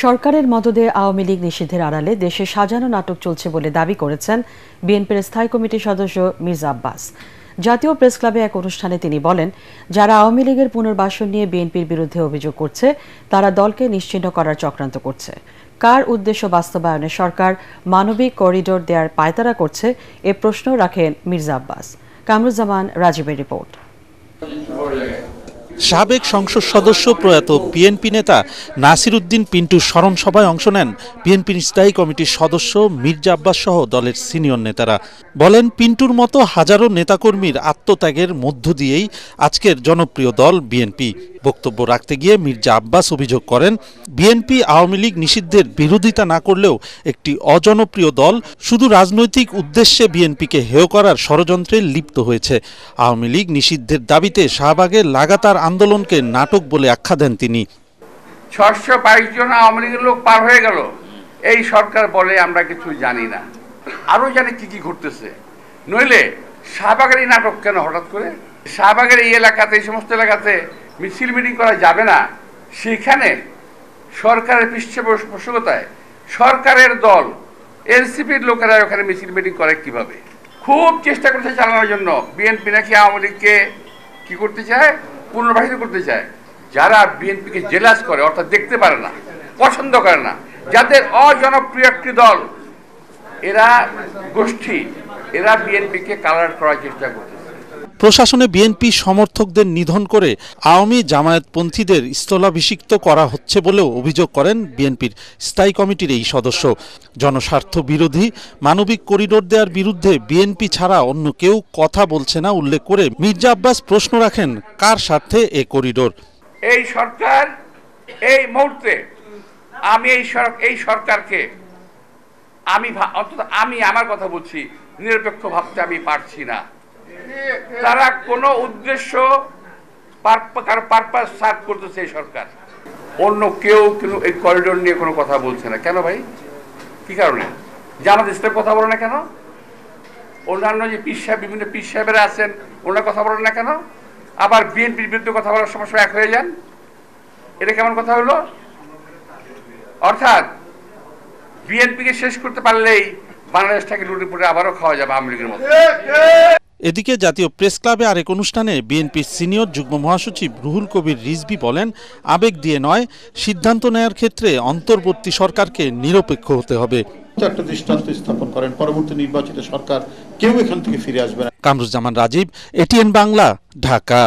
সরকারের মদদে আওয়ামী লীগ নিষিদ্ধের আড়ালে দেশে সাজানো নাটক চলছে বলে দাবি করেছেন বিএনপির স্থায়ী কমিটির সদস্য মির্জা আব্বাস। জাতীয় প্রেস ক্লাবে এক অনুষ্ঠানে তিনি বলেন, যারা আওয়ামী লীগের পুনর্বাসন নিয়ে বিএনপির বিরুদ্ধে অভিযোগ করছে তারা দলকে নিশ্চিহ্ন করার চক্রান্ত করছে। কার উদ্দেশ্য বাস্তবায়নে সরকার মানবিক করিডোর দেওয়ার পায়তারা করছে এ প্রশ্ন রাখেন মির্জা আব্বাস। কামরুজ্জামান রাজীবের রিপোর্ট। সাবেক সংসদ সদস্য প্রয়াত বিএনপি নেতা নাসির উদ্দিন পিন্টুর স্মরণ সভায় অংশ নেন বিএনপির স্থায়ী কমিটির সদস্য মির্জা আব্বাস সহ দলের সিনিয়র নেতারা। বলেন, পিন্টুর মতো হাজারো নেতাকর্মীর আত্মত্যাগের মধ্য দিয়েই আজকের জনপ্রিয় দল বিএনপি। বক্তব্য রাখতে গিয়ে মির্জা আব্বাস অভিযোগ করেন, বিএনপি আওয়ামী লীগ নিষিদ্ধের বিরোধিতা না করলেও একটি অজনপ্রিয় দল শুধু রাজনৈতিক উদ্দেশ্যে বিএনপিকে হেয় করার ষড়যন্ত্রে লিপ্ত হয়েছে। আওয়ামী লীগ নিষিদ্ধের দাবিতে শাহবাগের লাগাতার আন্দোলনকে নাটক বলে আখ্যা দেন তিনি। 622 জন আওয়ামী লীগের লোক পার হয়ে গেল, এই সরকার বলে আমরা কিছু জানি না। আরো জানে কি কি ঘটতেছে। নইলে শাহবাগের এই নাটক কেন হঠাৎ করে? শাহবাগের এই এলাকাতে, এই সমস্ত এলাকাতে মিছিল মিটিং করা যাবে না। সেখানে সরকারের পৃষ্ঠপোষকতায় সরকারের দল এনসিপির লোকেরা ওখানে মিছিল মিটিং করে কিভাবে? খুব চেষ্টা করতে চালানোর জন্য বিএনপি নাকি আওয়ামী লীগকে কি করতে চায়, পুনর্বাসিত করতে চায়। যারা বিএনপিকে জেলাস করে, অর্থাৎ দেখতে পারে না, পছন্দ করে না, যাদের অজনপ্রিয় একটি দল, এরা গোষ্ঠী, এরা বিএনপিকে কালার করার চেষ্টা করতেছে। প্রশাসনে বিএনপি সমর্থকদের নিধন করে আওয়ামী জামায়াতপন্থীদের স্থলাভিষিক্ত করা হচ্ছে বলেও অভিযোগ করেন বিএনপির স্থায়ী কমিটির এই সদস্য। জনস্বার্থ বিরোধী মানবিক করিডোর দেওয়ার বিরুদ্ধে বিএনপি ছাড়া অন্য কেউ কথা বলছে না উল্লেখ করে মির্জা আব্বাস প্রশ্ন রাখেন, কার স্বার্থে এ করিডোর? এই সরকার, এই মুহূর্তে আমি এই সরকারকে অন্তত আমি আমার কথা বলছি, নিরপেক্ষ ভাবতে আমি পারছি না। তারা কোনো উদ্দেশ্য পারপাস সার্ভ করতেছে এই সরকার। অন্য কেউ কিন্তু এই করিডোর নিয়ে কোনো কথা বলছে না। কেন ভাই? কি কারণে? জামাত ইসলামের কথা বলে না কেন? অন্যান্য যে বিভিন্ন পীর সাহেবেরা আছেন, ওনার কথা বলেন না কেন? আবার বিএনপির বিরুদ্ধে কথা বলার সময় এক হয়ে যান। এটা কেমন কথা হলো? অর্থাৎ বিএনপিকে শেষ করতে পারলেই বাংলাদেশটাকে লুটে পুটে আবারও খাওয়া যাবে আওয়ামী লীগের মতো। এদিকে জাতীয় প্রেস ক্লাবে আরেক অনুষ্ঠানে বিএনপির সিনিয়র যুগ্ম মহাসচিব রুহুল কবির রিজভী বলেন, আবেগ দিয়ে নয়, সিদ্ধান্ত নেয়ার ক্ষেত্রে অন্তর্বর্তী সরকারকে নিরপেক্ষ হতে হবে। একটা দৃষ্টান্ত স্থাপন করেন, পরবর্তী নির্বাচিত সরকার কেউ এখান থেকে ফিরে আসবে না। কামরুজ্জামান রাজীব, এটিএন বাংলা, ঢাকা।